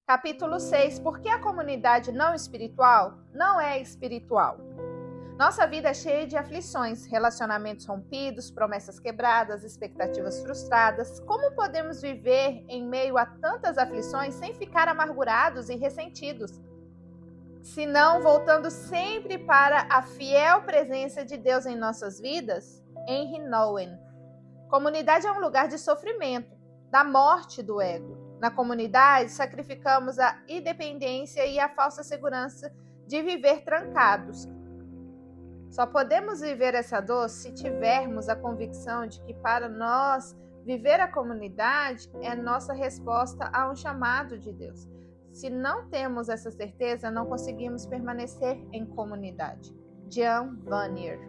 Capítulo 6. Por que a comunidade não espiritual não é espiritual? Nossa vida é cheia de aflições, relacionamentos rompidos, promessas quebradas, expectativas frustradas. Como podemos viver em meio a tantas aflições sem ficar amargurados e ressentidos? Se não voltando sempre para a fiel presença de Deus em nossas vidas? Henry Nouwen. Comunidade é um lugar de sofrimento, da morte do ego. Na comunidade, sacrificamos a independência e a falsa segurança de viver trancados. Só podemos viver essa dor se tivermos a convicção de que para nós viver a comunidade é nossa resposta a um chamado de Deus. Se não temos essa certeza, não conseguimos permanecer em comunidade. Jan Vanier.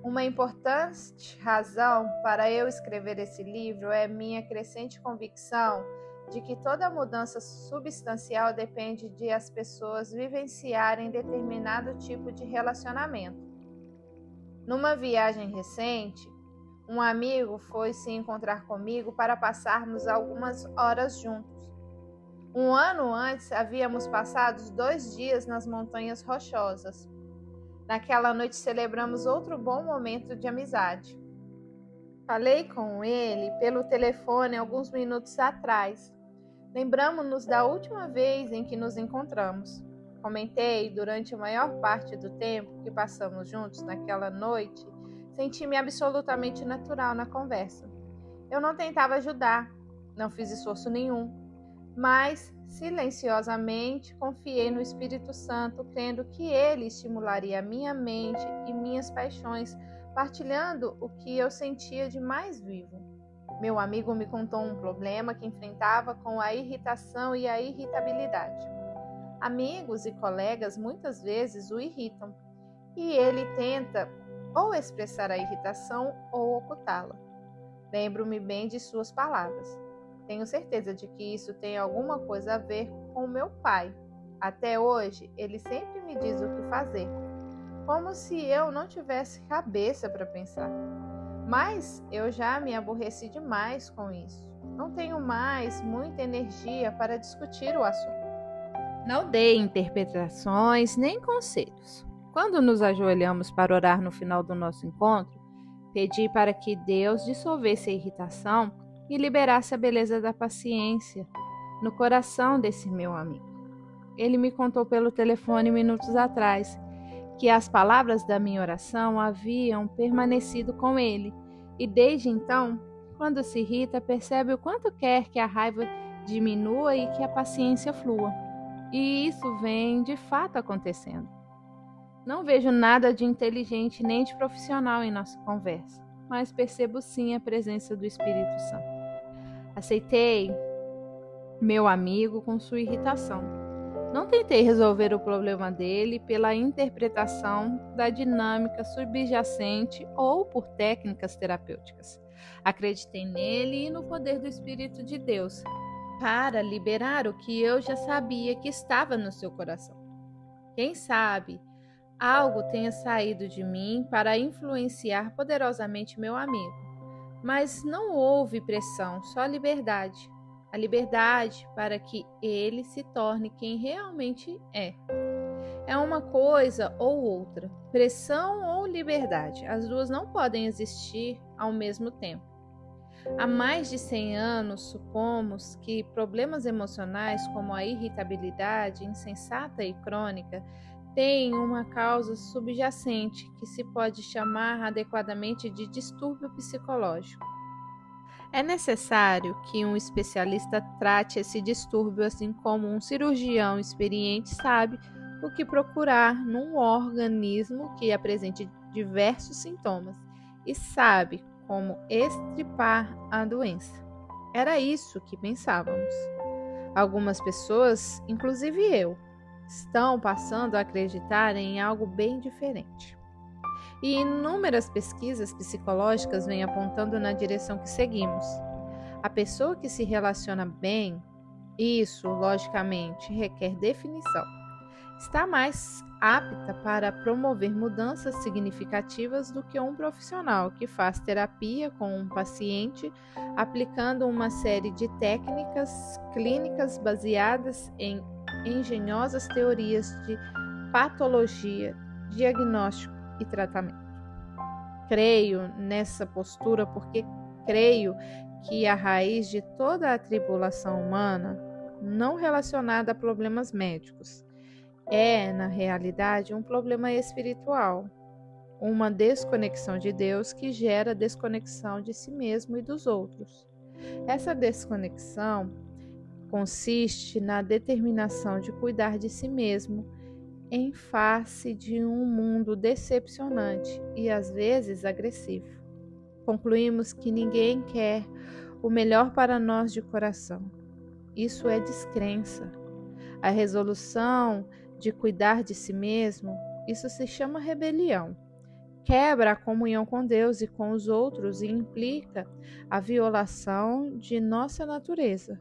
Uma importante razão para eu escrever esse livro é minha crescente convicção de que toda mudança substancial depende de as pessoas vivenciarem determinado tipo de relacionamento. Numa viagem recente, um amigo foi se encontrar comigo para passarmos algumas horas juntos. Um ano antes, havíamos passado 2 dias nas Montanhas Rochosas. Naquela noite celebramos outro bom momento de amizade. Falei com ele pelo telefone alguns minutos atrás. Lembramos-nos da última vez em que nos encontramos. Comentei durante a maior parte do tempo que passamos juntos naquela noite, senti-me absolutamente natural na conversa. Eu não tentava ajudar, não fiz esforço nenhum, mas silenciosamente confiei no Espírito Santo, crendo que ele estimularia minha mente e minhas paixões, partilhando o que eu sentia de mais vivo. Meu amigo me contou um problema que enfrentava com a irritação e a irritabilidade. Amigos e colegas muitas vezes o irritam, e ele tenta ou expressar a irritação ou ocultá-la. Lembro-me bem de suas palavras. Tenho certeza de que isso tem alguma coisa a ver com meu pai. Até hoje, ele sempre me diz o que fazer, como se eu não tivesse cabeça para pensar. Mas eu já me aborreci demais com isso. Não tenho mais muita energia para discutir o assunto. Não dei interpretações nem conselhos. Quando nos ajoelhamos para orar no final do nosso encontro, pedi para que Deus dissolvesse a irritação e liberasse a beleza da paciência no coração desse meu amigo. Ele me contou pelo telefone minutos atrás que as palavras da minha oração haviam permanecido com ele, e desde então, quando se irrita, percebe o quanto quer que a raiva diminua e que a paciência flua. E isso vem de fato acontecendo. Não vejo nada de inteligente nem de profissional em nossa conversa, mas percebo sim a presença do Espírito Santo. Aceitei meu amigo com sua irritação. Não tentei resolver o problema dele pela interpretação da dinâmica subjacente ou por técnicas terapêuticas. Acreditei nele e no poder do Espírito de Deus para liberar o que eu já sabia que estava no seu coração. Quem sabe algo tenha saído de mim para influenciar poderosamente meu amigo. Mas não houve pressão, só liberdade. A liberdade para que ele se torne quem realmente é. É uma coisa ou outra, pressão ou liberdade. As duas não podem existir ao mesmo tempo. Há mais de 100 anos, supomos que problemas emocionais como a irritabilidade insensata e crônica têm uma causa subjacente que se pode chamar adequadamente de distúrbio psicológico. É necessário que um especialista trate esse distúrbio, assim como um cirurgião experiente sabe o que procurar num organismo que apresente diversos sintomas e sabe como extirpar a doença. Era isso que pensávamos. Algumas pessoas, inclusive eu, estão passando a acreditar em algo bem diferente. E inúmeras pesquisas psicológicas vêm apontando na direção que seguimos. A pessoa que se relaciona bem, isso, logicamente, requer definição. está mais apta para promover mudanças significativas do que um profissional que faz terapia com um paciente aplicando uma série de técnicas clínicas baseadas em engenhosas teorias de patologia, diagnóstico e tratamento. Creio nessa postura porque creio que a raiz de toda a tribulação humana, não relacionada a problemas médicos, é, na realidade, um problema espiritual, uma desconexão de Deus que gera desconexão de si mesmo e dos outros. Essa desconexão consiste na determinação de cuidar de si mesmo em face de um mundo decepcionante e às vezes agressivo. Concluímos que ninguém quer o melhor para nós de coração. Isso é descrença. A resolução de cuidar de si mesmo, isso se chama rebelião. Quebra a comunhão com Deus e com os outros e implica a violação de nossa natureza,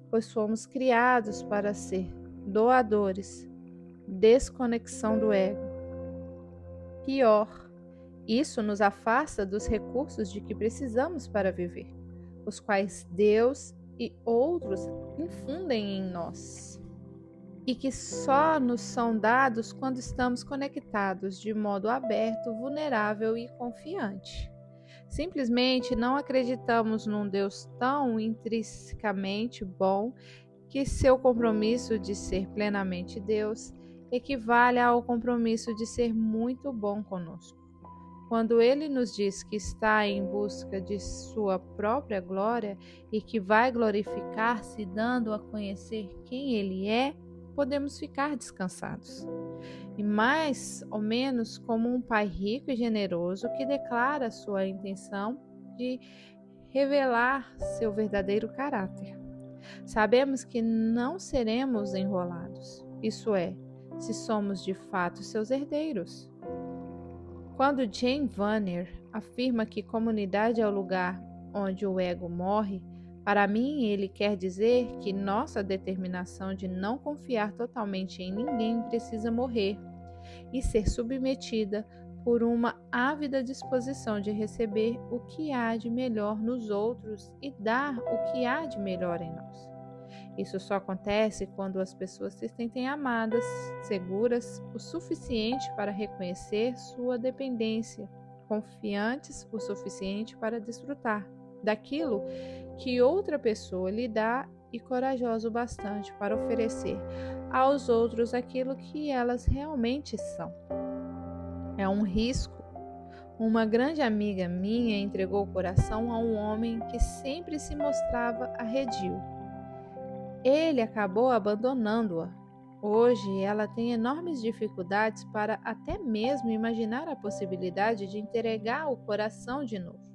pois fomos criados para ser doadores, desconexão do ego. Pior, isso nos afasta dos recursos de que precisamos para viver, os quais Deus e outros infundem em nós, e que só nos são dados quando estamos conectados de modo aberto, vulnerável e confiante. Simplesmente não acreditamos num Deus tão intrinsecamente bom que seu compromisso de ser plenamente Deus equivale ao compromisso de ser muito bom conosco. Quando ele nos diz que está em busca de sua própria glória e que vai glorificar-se dando a conhecer quem ele é, podemos ficar descansados. E mais ou menos como um pai rico e generoso que declara sua intenção de revelar seu verdadeiro caráter. Sabemos que não seremos enrolados, isso é, se somos de fato seus herdeiros. Quando Jane Vanner afirma que comunidade é o lugar onde o ego morre, para mim ele quer dizer que nossa determinação de não confiar totalmente em ninguém precisa morrer e ser submetida por uma ávida disposição de receber o que há de melhor nos outros e dar o que há de melhor em nós. Isso só acontece quando as pessoas se sentem amadas, seguras o suficiente para reconhecer sua dependência, confiantes o suficiente para desfrutar daquilo que outra pessoa lhe dá e corajoso o bastante para oferecer aos outros aquilo que elas realmente são. É um risco. Uma grande amiga minha entregou o coração a um homem que sempre se mostrava arredio. Ele acabou abandonando-a. Hoje ela tem enormes dificuldades para até mesmo imaginar a possibilidade de entregar o coração de novo.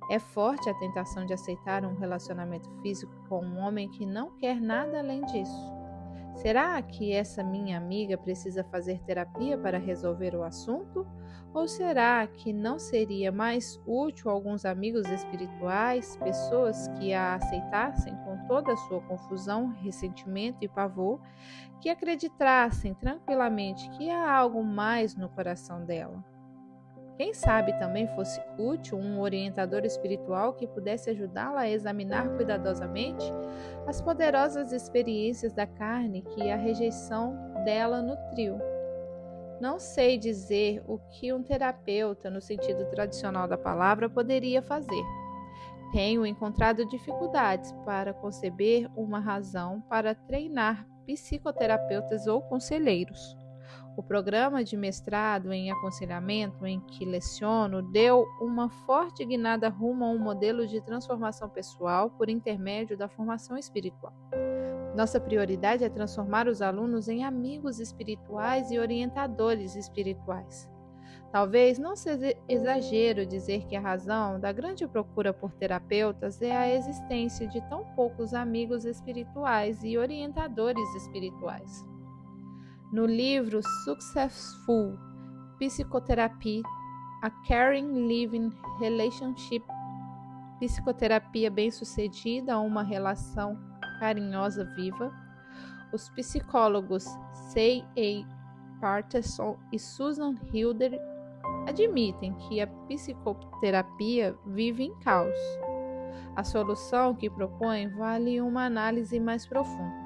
É forte a tentação de aceitar um relacionamento físico com um homem que não quer nada além disso. Será que essa minha amiga precisa fazer terapia para resolver o assunto? Ou será que não seria mais útil alguns amigos espirituais, pessoas que a aceitassem com toda a sua confusão, ressentimento e pavor, que acreditassem tranquilamente que há algo mais no coração dela? Quem sabe também fosse útil um orientador espiritual que pudesse ajudá-la a examinar cuidadosamente as poderosas experiências da carne que a rejeição dela nutriu. Não sei dizer o que um terapeuta, no sentido tradicional da palavra, poderia fazer. Tenho encontrado dificuldades para conceber uma razão para treinar psicoterapeutas ou conselheiros. O programa de mestrado em aconselhamento em que leciono deu uma forte guinada rumo a um modelo de transformação pessoal por intermédio da formação espiritual. Nossa prioridade é transformar os alunos em amigos espirituais e orientadores espirituais. Talvez não seja exagero dizer que a razão da grande procura por terapeutas é a existência de tão poucos amigos espirituais e orientadores espirituais. No livro Successful Psychotherapy, A Caring Living Relationship, Psicoterapia Bem-Sucedida, uma relação carinhosa viva, Os psicólogos C.A. Patterson e Susan Hilder admitem que a psicoterapia vive em caos. A solução que propõe vale uma análise mais profunda.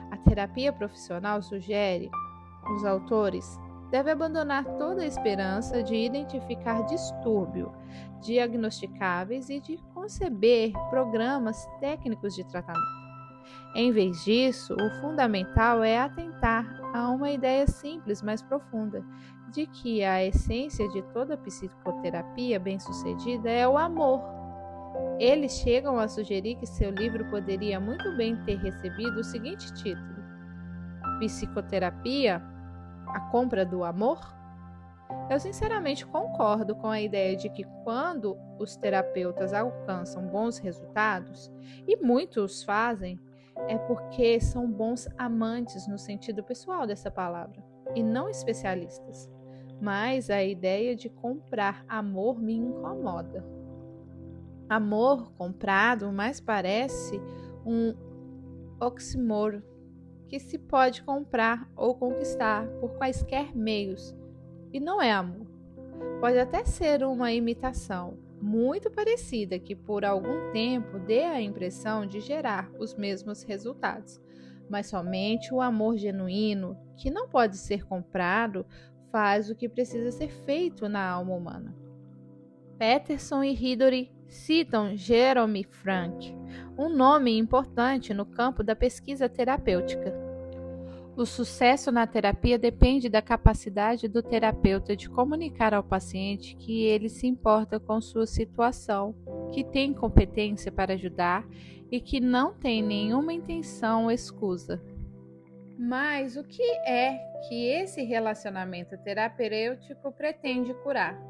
A terapia profissional sugere, os autores, deve abandonar toda a esperança de identificar distúrbio diagnosticáveis e de conceber programas técnicos de tratamento. Em vez disso, o fundamental é atentar a uma ideia simples, mas profunda, de que a essência de toda psicoterapia bem-sucedida é o amor. Eles chegam a sugerir que seu livro poderia muito bem ter recebido o seguinte título: Psicoterapia, a compra do amor? Eu sinceramente concordo com a ideia de que quando os terapeutas alcançam bons resultados, e muitos fazem, é porque são bons amantes no sentido pessoal dessa palavra, e não especialistas. Mas a ideia de comprar amor me incomoda. Amor comprado mais parece um oxímoro que se pode comprar ou conquistar por quaisquer meios, e não é amor. Pode até ser uma imitação muito parecida que por algum tempo dê a impressão de gerar os mesmos resultados, mas somente o amor genuíno, que não pode ser comprado, faz o que precisa ser feito na alma humana. Patterson e Hilder citam Jerome Frank, um nome importante no campo da pesquisa terapêutica. O sucesso na terapia depende da capacidade do terapeuta de comunicar ao paciente que ele se importa com sua situação, que tem competência para ajudar e que não tem nenhuma intenção escusa. Mas o que é que esse relacionamento terapêutico pretende curar?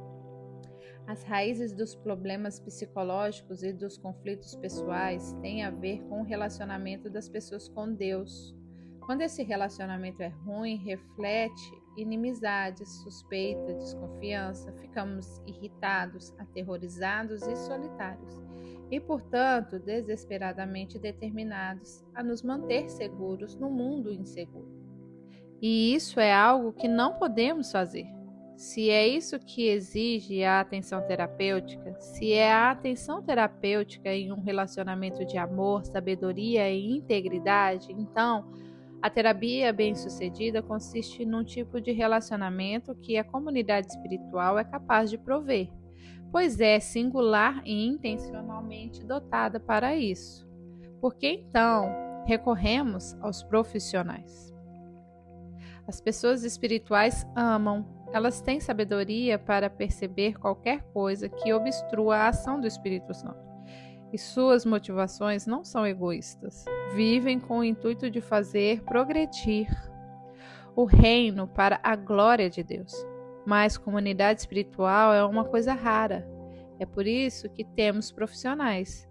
As raízes dos problemas psicológicos e dos conflitos pessoais têm a ver com o relacionamento das pessoas com Deus. Quando esse relacionamento é ruim, reflete inimizades, suspeita, desconfiança, ficamos irritados, aterrorizados e solitários, e, portanto, desesperadamente determinados a nos manter seguros no mundo inseguro. E isso é algo que não podemos fazer. Se é isso que exige a atenção terapêutica, se é a atenção terapêutica em um relacionamento de amor, sabedoria e integridade, então a terapia bem-sucedida consiste num tipo de relacionamento que a comunidade espiritual é capaz de prover, pois é singular e intencionalmente dotada para isso. Porque então recorremos aos profissionais. As pessoas espirituais amam, elas têm sabedoria para perceber qualquer coisa que obstrua a ação do Espírito Santo. E suas motivações não são egoístas. Vivem com o intuito de fazer progredir o reino para a glória de Deus. Mas comunidade espiritual é uma coisa rara. É por isso que temos profissionais.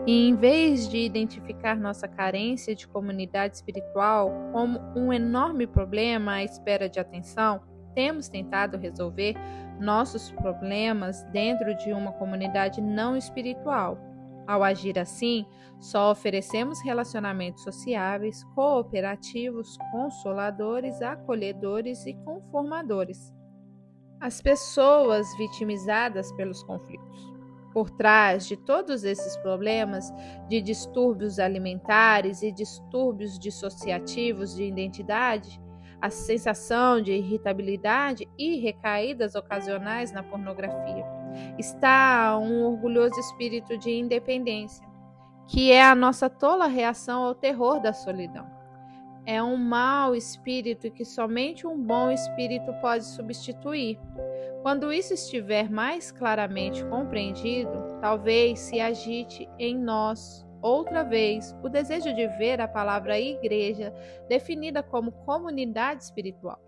E em vez de identificar nossa carência de comunidade espiritual como um enorme problema à espera de atenção, temos tentado resolver nossos problemas dentro de uma comunidade não espiritual. Ao agir assim, só oferecemos relacionamentos sociáveis, cooperativos, consoladores, acolhedores e conformadores às pessoas vitimizadas pelos conflitos. Por trás de todos esses problemas de distúrbios alimentares e distúrbios dissociativos de identidade, a sensação de irritabilidade e recaídas ocasionais na pornografia, está um orgulhoso espírito de independência, que é a nossa tola reação ao terror da solidão. É um mau espírito que somente um bom espírito pode substituir. Quando isso estiver mais claramente compreendido, talvez se agite em nós outra vez o desejo de ver a palavra igreja definida como comunidade espiritual.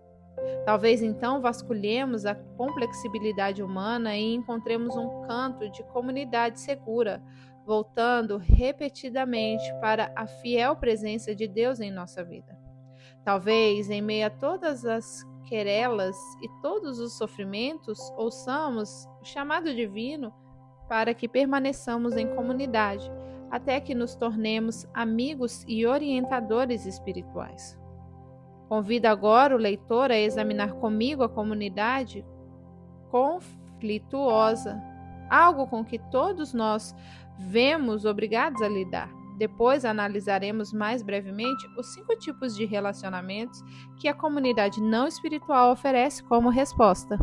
Talvez então vasculhemos a complexibilidade humana e encontremos um canto de comunidade segura, voltando repetidamente para a fiel presença de Deus em nossa vida. Talvez, em meio a todas as querelas e todos os sofrimentos, ouçamos o chamado divino para que permaneçamos em comunidade, até que nos tornemos amigos e orientadores espirituais. Convido agora o leitor a examinar comigo a comunidade conflituosa, algo com que todos nós vemos obrigados a lidar. Depois analisaremos mais brevemente os 5 tipos de relacionamentos que a comunidade não espiritual oferece como resposta.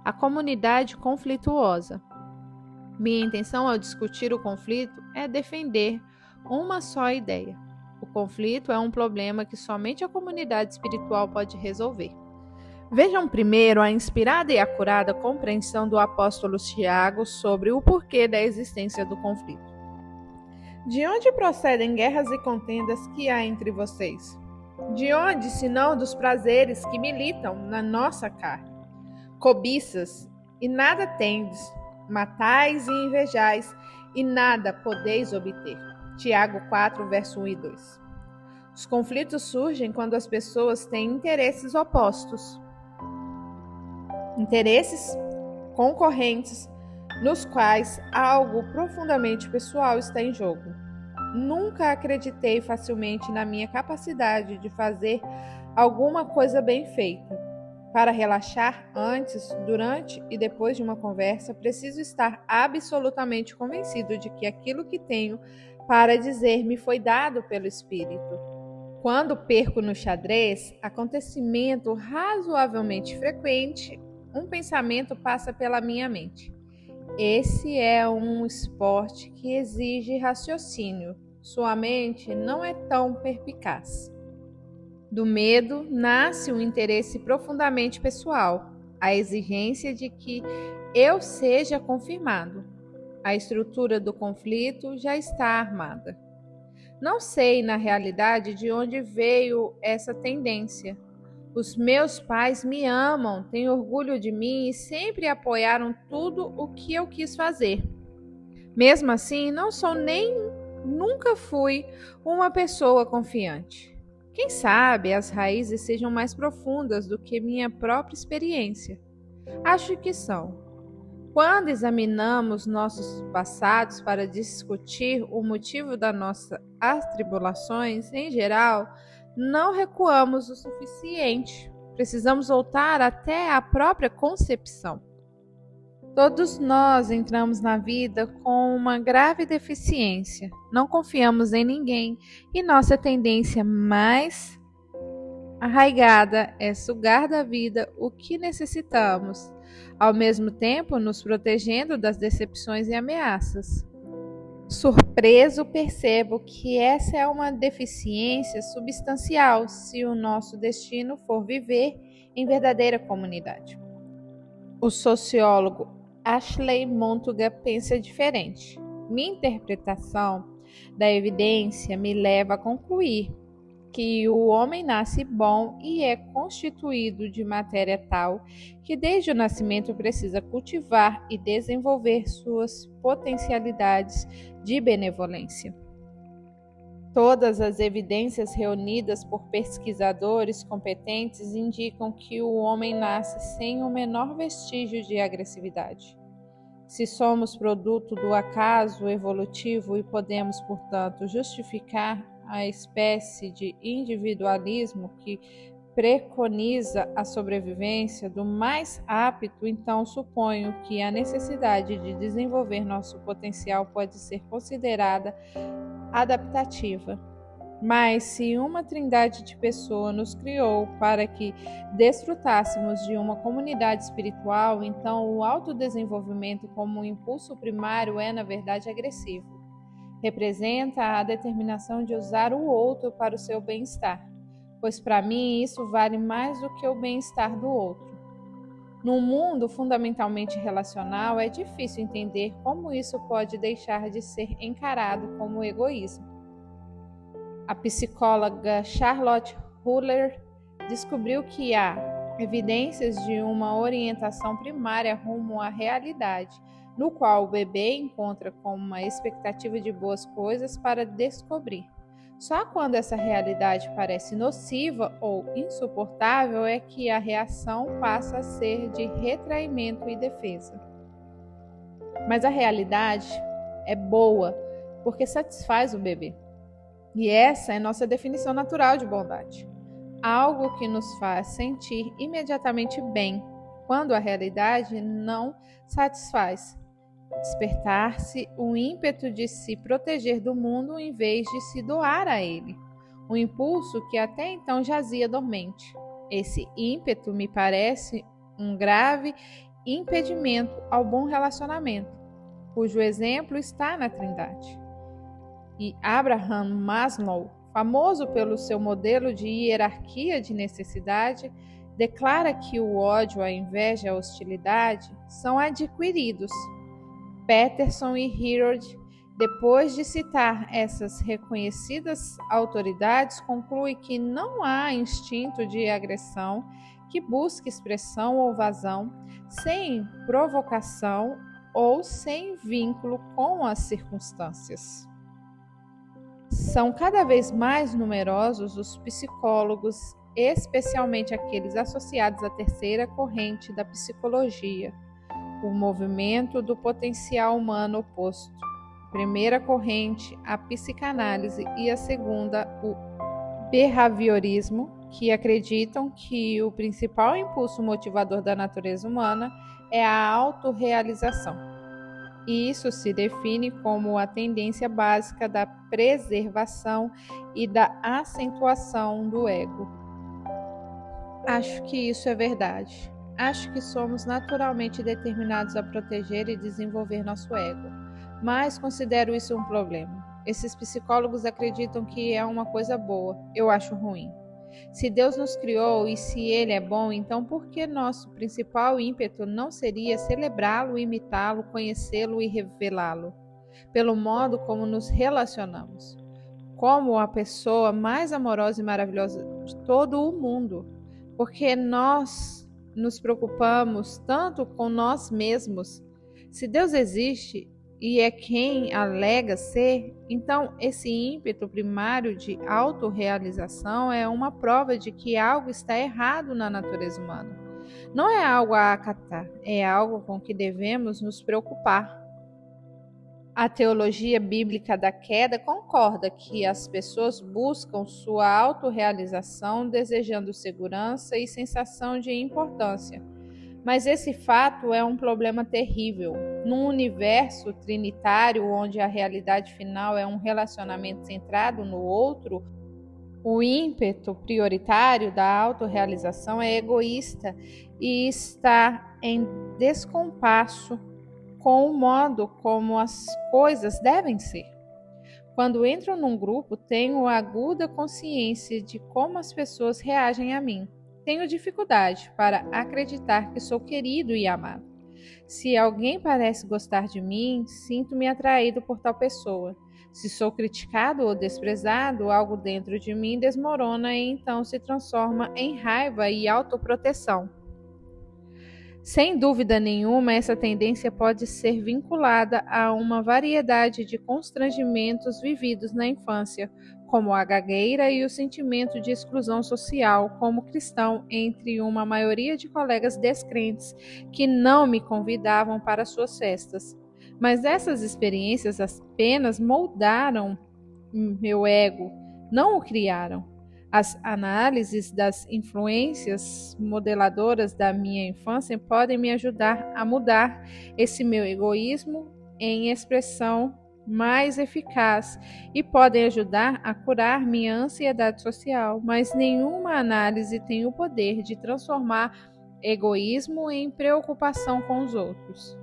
A comunidade conflituosa. Minha intenção ao discutir o conflito é defender uma só ideia. O conflito é um problema que somente a comunidade espiritual pode resolver. Vejam primeiro a inspirada e acurada compreensão do apóstolo Tiago sobre o porquê da existência do conflito. De onde procedem guerras e contendas que há entre vocês? De onde, senão dos prazeres que militam na nossa carne? Cobiças, e nada tendes, matais e invejais, e nada podeis obter. Tiago 4, verso 1 e 2. Os conflitos surgem quando as pessoas têm interesses opostos. Interesses concorrentes, nos quais algo profundamente pessoal está em jogo. Nunca acreditei facilmente na minha capacidade de fazer alguma coisa bem feita. Para relaxar antes, durante e depois de uma conversa, preciso estar absolutamente convencido de que aquilo que tenho para dizer me foi dado pelo Espírito. Quando perco no xadrez, acontecimento razoavelmente frequente, um pensamento passa pela minha mente. Esse é um esporte que exige raciocínio. Sua mente não é tão perspicaz. Do medo nasce um interesse profundamente pessoal, a exigência de que eu seja confirmado. A estrutura do conflito já está armada. Não sei, na realidade, de onde veio essa tendência. Os meus pais me amam, têm orgulho de mim e sempre apoiaram tudo o que eu quis fazer. Mesmo assim, não sou nunca fui uma pessoa confiante. Quem sabe as raízes sejam mais profundas do que minha própria experiência. Acho que são. Quando examinamos nossos passados para discutir o motivo das nossas atribulações, em geral, não recuamos o suficiente. Precisamos voltar até a própria concepção. Todos nós entramos na vida com uma grave deficiência. Não confiamos em ninguém e nossa tendência mais arraigada é sugar da vida o que necessitamos, ao mesmo tempo nos protegendo das decepções e ameaças. Surpreso, percebo que essa é uma deficiência substancial se o nosso destino for viver em verdadeira comunidade. O sociólogo Ashley Montuga pensa diferente. Minha interpretação da evidência me leva a concluir que o homem nasce bom e é constituído de matéria tal que desde o nascimento precisa cultivar e desenvolver suas potencialidades de benevolência. Todas as evidências reunidas por pesquisadores competentes indicam que o homem nasce sem o menor vestígio de agressividade. Se somos produto do acaso evolutivo e podemos, portanto, justificar a espécie de individualismo que preconiza a sobrevivência do mais apto, então suponho que a necessidade de desenvolver nosso potencial pode ser considerada adaptativa. Mas se uma trindade de pessoas nos criou para que desfrutássemos de uma comunidade espiritual, então o autodesenvolvimento como um impulso primário é, na verdade, agressivo. Representa a determinação de usar o outro para o seu bem-estar, pois para mim isso vale mais do que o bem-estar do outro. Num mundo fundamentalmente relacional, é difícil entender como isso pode deixar de ser encarado como egoísmo. A psicóloga Charlotte Huller descobriu que há evidências de uma orientação primária rumo à realidade, no qual o bebê encontra como uma expectativa de boas coisas para descobrir. Só quando essa realidade parece nociva ou insuportável é que a reação passa a ser de retraimento e defesa. Mas a realidade é boa, porque satisfaz o bebê. E essa é nossa definição natural de bondade. Algo que nos faz sentir imediatamente bem, quando a realidade não satisfaz. Despertar-se o ímpeto de se proteger do mundo em vez de se doar a ele. Um impulso que até então jazia dormente. Esse ímpeto me parece um grave impedimento ao bom relacionamento, cujo exemplo está na Trindade. E Abraham Maslow, famoso pelo seu modelo de hierarquia de necessidade, declara que o ódio, a inveja e a hostilidade são adquiridos. Peterson e Herod, depois de citar essas reconhecidas autoridades, conclui que não há instinto de agressão que busque expressão ou vazão sem provocação ou sem vínculo com as circunstâncias. São cada vez mais numerosos os psicólogos, especialmente aqueles associados à terceira corrente da psicologia, o movimento do potencial humano oposto. A primeira corrente, a psicanálise, e a segunda, o behaviorismo, que acreditam que o principal impulso motivador da natureza humana é a autorrealização. E isso se define como a tendência básica da preservação e da acentuação do ego. Acho que isso é verdade. Acho que somos naturalmente determinados a proteger e desenvolver nosso ego, mas considero isso um problema. Esses psicólogos acreditam que é uma coisa boa, eu acho ruim. Se Deus nos criou e se Ele é bom, então por que nosso principal ímpeto não seria celebrá-lo, imitá-lo, conhecê-lo e revelá-lo? Pelo modo como nos relacionamos, como a pessoa mais amorosa e maravilhosa de todo o mundo, porque nós nos preocupamos tanto com nós mesmos. Se Deus existe e é quem alega ser, então esse ímpeto primário de autorrealização é uma prova de que algo está errado na natureza humana. Não é algo a acatar, é algo com que devemos nos preocupar. A teologia bíblica da queda concorda que as pessoas buscam sua autorrealização desejando segurança e sensação de importância. Mas esse fato é um problema terrível. Num universo trinitário onde a realidade final é um relacionamento centrado no outro, o ímpeto prioritário da autorrealização é egoísta e está em descompasso com o modo como as coisas devem ser. Quando entro num grupo, tenho aguda consciência de como as pessoas reagem a mim. Tenho dificuldade para acreditar que sou querido e amado. Se alguém parece gostar de mim, sinto-me atraído por tal pessoa. Se sou criticado ou desprezado, algo dentro de mim desmorona e então se transforma em raiva e autoproteção. Sem dúvida nenhuma, essa tendência pode ser vinculada a uma variedade de constrangimentos vividos na infância, como a gagueira e o sentimento de exclusão social como cristão entre uma maioria de colegas descrentes que não me convidavam para suas festas. Mas essas experiências apenas moldaram meu ego, não o criaram. As análises das influências modeladoras da minha infância podem me ajudar a mudar esse meu egoísmo em expressão mais eficaz e podem ajudar a curar minha ansiedade social, mas nenhuma análise tem o poder de transformar egoísmo em preocupação com os outros.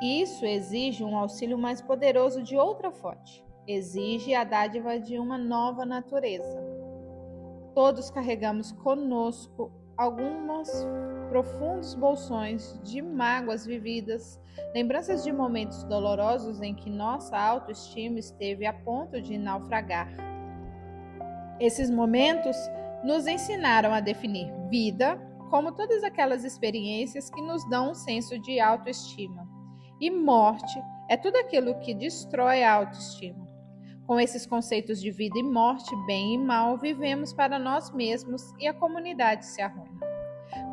Isso exige um auxílio mais poderoso de outra fonte. Exige a dádiva de uma nova natureza. Todos carregamos conosco alguns profundos bolsões de mágoas vividas, lembranças de momentos dolorosos em que nossa autoestima esteve a ponto de naufragar. Esses momentos nos ensinaram a definir vida como todas aquelas experiências que nos dão um senso de autoestima. E morte é tudo aquilo que destrói a autoestima. Com esses conceitos de vida e morte, bem e mal, vivemos para nós mesmos e a comunidade se arruma.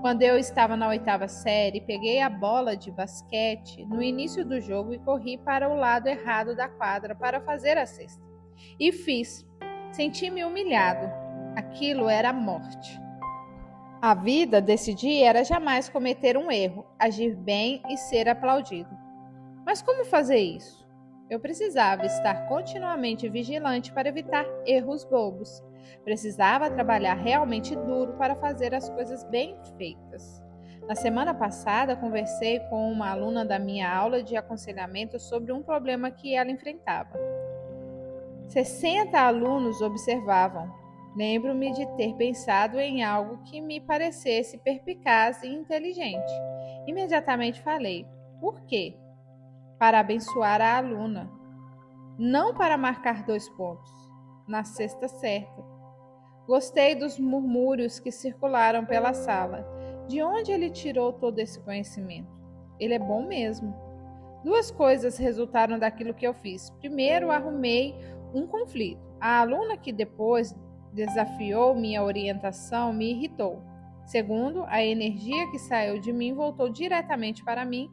Quando eu estava na 8ª série, peguei a bola de basquete no início do jogo e corri para o lado errado da quadra para fazer a cesta. E fiz. Senti-me humilhado. Aquilo era a morte. A vida desse dia era jamais cometer um erro, agir bem e ser aplaudido. Mas como fazer isso? Eu precisava estar continuamente vigilante para evitar erros bobos. Precisava trabalhar realmente duro para fazer as coisas bem feitas. Na semana passada, conversei com uma aluna da minha aula de aconselhamento sobre um problema que ela enfrentava. 60 alunos observavam. Lembro-me de ter pensado em algo que me parecesse perspicaz e inteligente. Imediatamente falei: por quê? Para abençoar a aluna, não para marcar 2 pontos, na cesta certa. Gostei dos murmúrios que circularam pela sala. De onde ele tirou todo esse conhecimento? Ele é bom mesmo. 2 coisas resultaram daquilo que eu fiz. Primeiro, arrumei um conflito. A aluna que depois desafiou minha orientação me irritou. Segundo, a energia que saiu de mim voltou diretamente para mim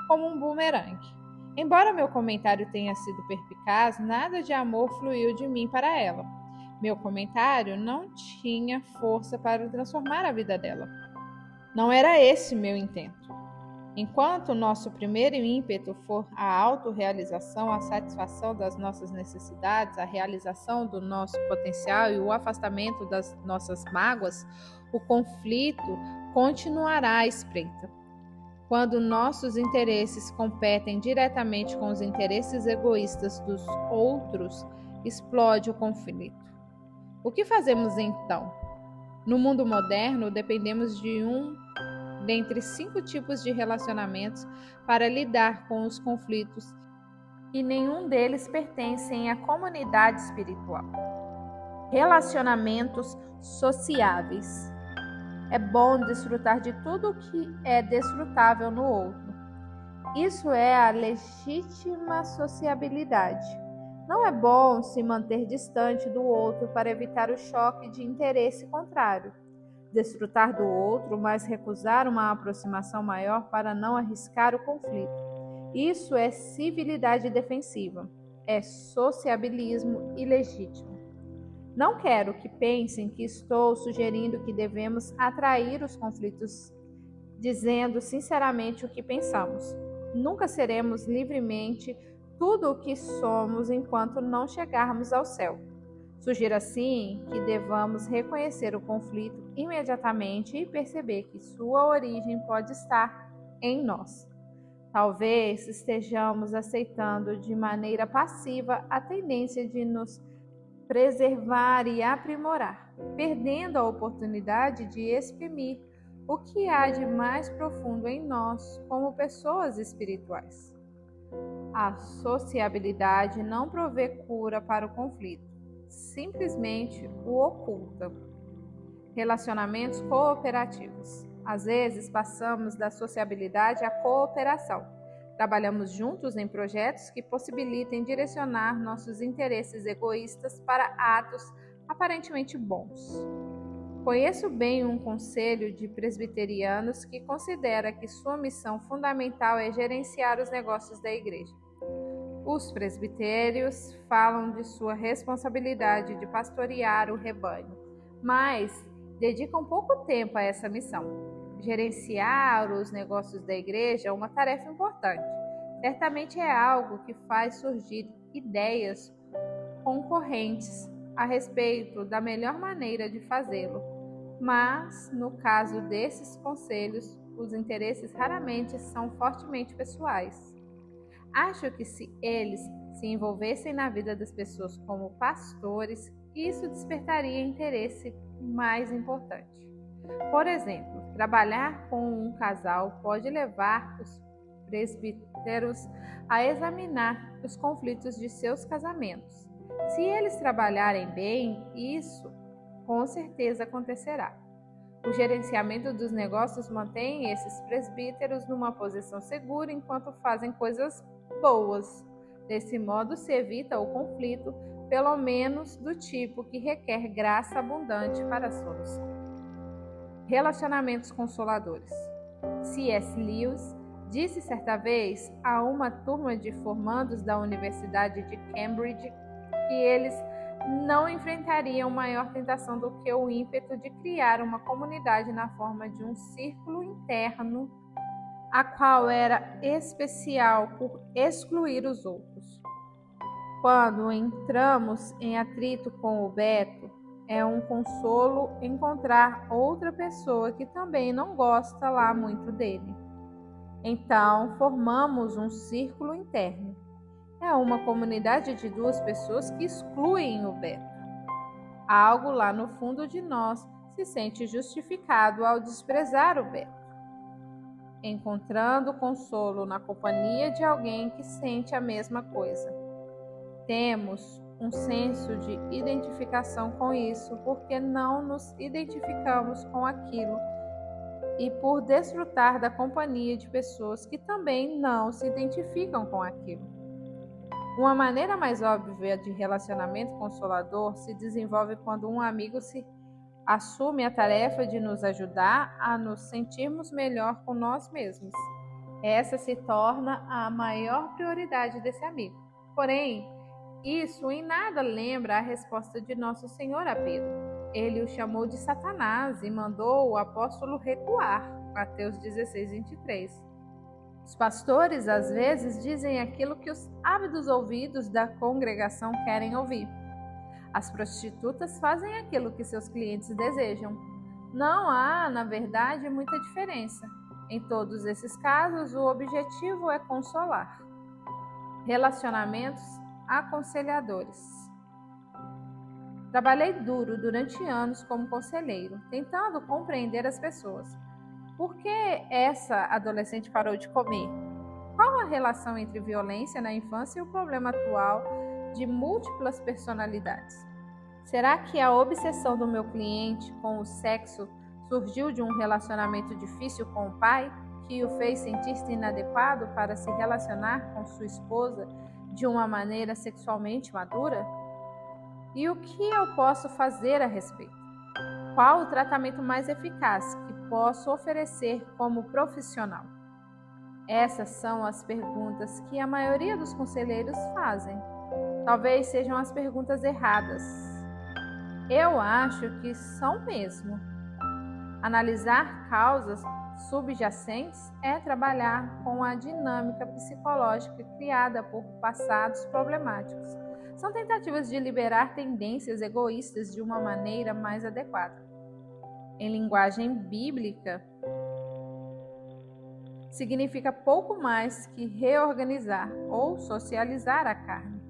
como um bumerangue. Embora meu comentário tenha sido perspicaz, nada de amor fluiu de mim para ela. Meu comentário não tinha força para transformar a vida dela. Não era esse meu intento. Enquanto o nosso primeiro ímpeto for a autorrealização, a satisfação das nossas necessidades, a realização do nosso potencial e o afastamento das nossas mágoas, o conflito continuará à espreita. Quando nossos interesses competem diretamente com os interesses egoístas dos outros, explode o conflito. O que fazemos então? No mundo moderno, dependemos de dentre 5 tipos de relacionamentos para lidar com os conflitos e nenhum deles pertencem à comunidade espiritual. Relacionamentos sociáveis. É bom desfrutar de tudo o que é desfrutável no outro. Isso é a legítima sociabilidade. Não é bom se manter distante do outro para evitar o choque de interesse contrário. Desfrutar do outro, mas recusar uma aproximação maior para não arriscar o conflito. Isso é civilidade defensiva. É sociabilismo ilegítimo. Não quero que pensem que estou sugerindo que devemos atrair os conflitos, dizendo sinceramente o que pensamos. Nunca seremos livremente tudo o que somos enquanto não chegarmos ao céu. Sugiro assim que devamos reconhecer o conflito imediatamente e perceber que sua origem pode estar em nós. Talvez estejamos aceitando de maneira passiva a tendência de nos preservar e aprimorar, perdendo a oportunidade de exprimir o que há de mais profundo em nós como pessoas espirituais. A sociabilidade não provê cura para o conflito, simplesmente o oculta. Relacionamentos cooperativos. Às vezes passamos da sociabilidade à cooperação. Trabalhamos juntos em projetos que possibilitem direcionar nossos interesses egoístas para atos aparentemente bons. Conheço bem um conselho de presbiterianos que considera que sua missão fundamental é gerenciar os negócios da igreja. Os presbitérios falam de sua responsabilidade de pastorear o rebanho, mas dedicam pouco tempo a essa missão. Gerenciar os negócios da igreja é uma tarefa importante. Certamente é algo que faz surgir ideias concorrentes a respeito da melhor maneira de fazê-lo. Mas, no caso desses conselhos, os interesses raramente são fortemente pessoais. Acho que se eles se envolvessem na vida das pessoas como pastores, isso despertaria interesse mais importante. Por exemplo, trabalhar com um casal pode levar os presbíteros a examinar os conflitos de seus casamentos. Se eles trabalharem bem, isso com certeza acontecerá. O gerenciamento dos negócios mantém esses presbíteros numa posição segura enquanto fazem coisas boas. Desse modo, se evita o conflito, pelo menos do tipo que requer graça abundante para a solução. Relacionamentos consoladores. C.S. Lewis disse certa vez a uma turma de formandos da Universidade de Cambridge que eles não enfrentariam maior tentação do que o ímpeto de criar uma comunidade na forma de um círculo interno, a qual era especial por excluir os outros. Quando entramos em atrito com o Beto, é um consolo encontrar outra pessoa que também não gosta lá muito dele. Então, formamos um círculo interno. É uma comunidade de duas pessoas que excluem o Beto. Algo lá no fundo de nós se sente justificado ao desprezar o Beto, encontrando consolo na companhia de alguém que sente a mesma coisa. Temos um senso de identificação com isso porque não nos identificamos com aquilo e por desfrutar da companhia de pessoas que também não se identificam com aquilo. Uma maneira mais óbvia de relacionamento consolador se desenvolve quando um amigo se assume a tarefa de nos ajudar a nos sentirmos melhor com nós mesmos. Essa se torna a maior prioridade desse amigo. Porém, isso em nada lembra a resposta de Nosso Senhor a Pedro. Ele o chamou de Satanás e mandou o apóstolo recuar. Mateus 16, 23. Os pastores, às vezes, dizem aquilo que os ávidos ouvidos da congregação querem ouvir. As prostitutas fazem aquilo que seus clientes desejam. Não há, na verdade, muita diferença. Em todos esses casos, o objetivo é consolar. Relacionamentos aconselhadores. Trabalhei duro durante anos como conselheiro, tentando compreender as pessoas. Por que essa adolescente parou de comer? Qual a relação entre violência na infância e o problema atual de múltiplas personalidades? Será que a obsessão do meu cliente com o sexo surgiu de um relacionamento difícil com o pai, que o fez sentir-se inadequado para se relacionar com sua esposa de uma maneira sexualmente madura? E o que eu posso fazer a respeito? Qual o tratamento mais eficaz que posso oferecer como profissional? Essas são as perguntas que a maioria dos conselheiros fazem. Talvez sejam as perguntas erradas. Eu acho que são mesmo. Analisar causas subjacentes é trabalhar com a dinâmica psicológica criada por passados problemáticos. São tentativas de liberar tendências egoístas de uma maneira mais adequada. Em linguagem bíblica, significa pouco mais que reorganizar ou socializar a carne.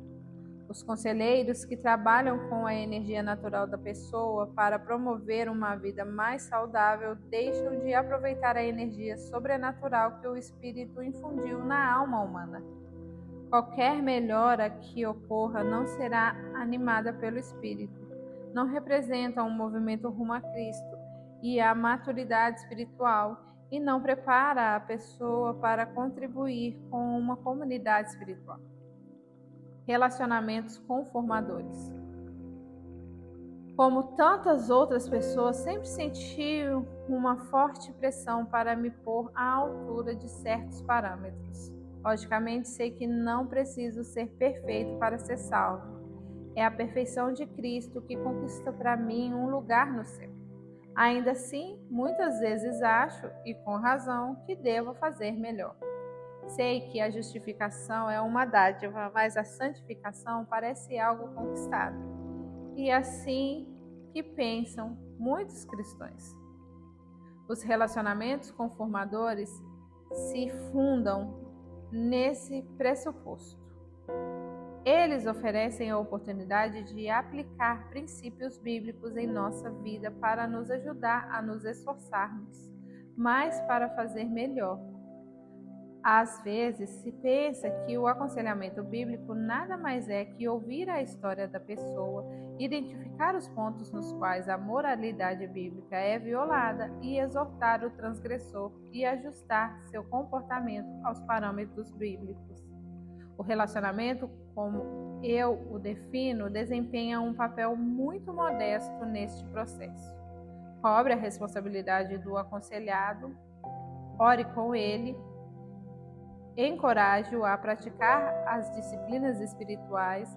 Os conselheiros que trabalham com a energia natural da pessoa para promover uma vida mais saudável deixam de aproveitar a energia sobrenatural que o Espírito infundiu na alma humana. Qualquer melhora que ocorra não será animada pelo Espírito, não representa um movimento rumo a Cristo e a maturidade espiritual e não prepara a pessoa para contribuir com uma comunidade espiritual. Relacionamentos conformadores. Como tantas outras pessoas, sempre senti uma forte pressão para me pôr à altura de certos parâmetros. Logicamente, sei que não preciso ser perfeito para ser salvo. É a perfeição de Cristo que conquista para mim um lugar no céu. Ainda assim, muitas vezes acho, e com razão, que devo fazer melhor. Sei que a justificação é uma dádiva, mas a santificação parece algo conquistado. E assim que pensam muitos cristãos. Os relacionamentos conformadores se fundam nesse pressuposto. Eles oferecem a oportunidade de aplicar princípios bíblicos em nossa vida para nos ajudar a nos esforçarmos, mas para fazer melhor. Às vezes, se pensa que o aconselhamento bíblico nada mais é que ouvir a história da pessoa, identificar os pontos nos quais a moralidade bíblica é violada e exortar o transgressor e ajustar seu comportamento aos parâmetros bíblicos. O relacionamento, como eu o defino, desempenha um papel muito modesto neste processo. Cobre a responsabilidade do aconselhado, ore com ele, encoraje-o a praticar as disciplinas espirituais,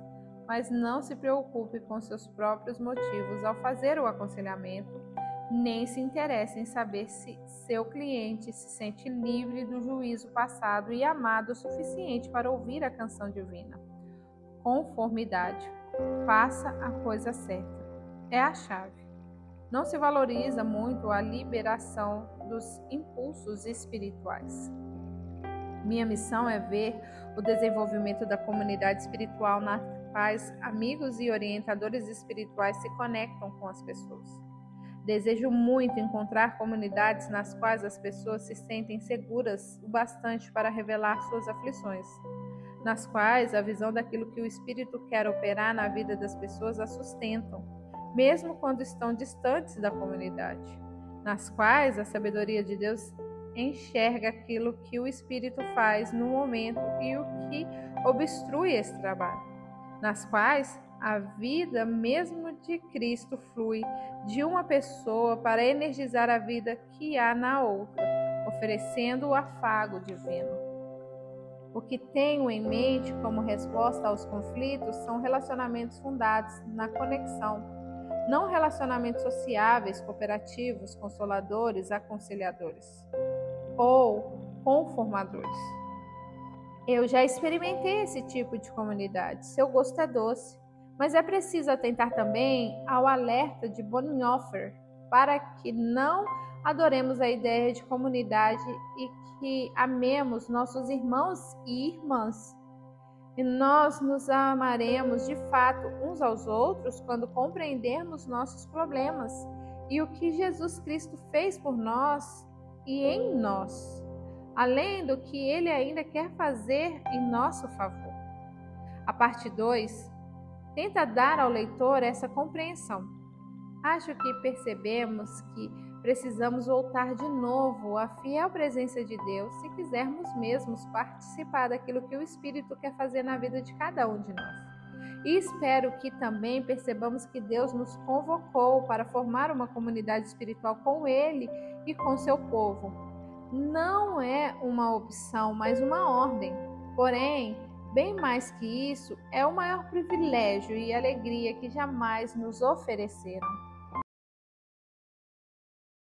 mas não se preocupe com seus próprios motivos ao fazer o aconselhamento, nem se interesse em saber se seu cliente se sente livre do juízo passado e amado o suficiente para ouvir a canção divina. Conformidade. Faça a coisa certa. É a chave. Não se valoriza muito a liberação dos impulsos espirituais. Minha missão é ver o desenvolvimento da comunidade espiritual na quais amigos e orientadores espirituais se conectam com as pessoas. Desejo muito encontrar comunidades nas quais as pessoas se sentem seguras o bastante para revelar suas aflições, nas quais a visão daquilo que o Espírito quer operar na vida das pessoas as sustentam, mesmo quando estão distantes da comunidade, nas quais a sabedoria de Deus enxerga aquilo que o Espírito faz no momento e o que obstrui esse trabalho, nas quais a vida mesmo de Cristo flui de uma pessoa para energizar a vida que há na outra, oferecendo o afago divino. O que tenho em mente como resposta aos conflitos são relacionamentos fundados na conexão, não relacionamentos sociáveis, cooperativos, consoladores, aconselhadores ou conformadores. Eu já experimentei esse tipo de comunidade. Seu gosto é doce, mas é preciso atentar também ao alerta de Bonhoeffer para que não adoremos a ideia de comunidade e que amemos nossos irmãos e irmãs. E nós nos amaremos de fato uns aos outros quando compreendermos nossos problemas e o que Jesus Cristo fez por nós e em nós, além do que Ele ainda quer fazer em nosso favor. A parte 2 tenta dar ao leitor essa compreensão. Acho que percebemos que precisamos voltar de novo à fiel presença de Deus se quisermos mesmos participar daquilo que o Espírito quer fazer na vida de cada um de nós. E espero que também percebamos que Deus nos convocou para formar uma comunidade espiritual com Ele e com seu povo. Não é uma opção, mas uma ordem. Porém, bem mais que isso, é o maior privilégio e alegria que jamais nos ofereceram.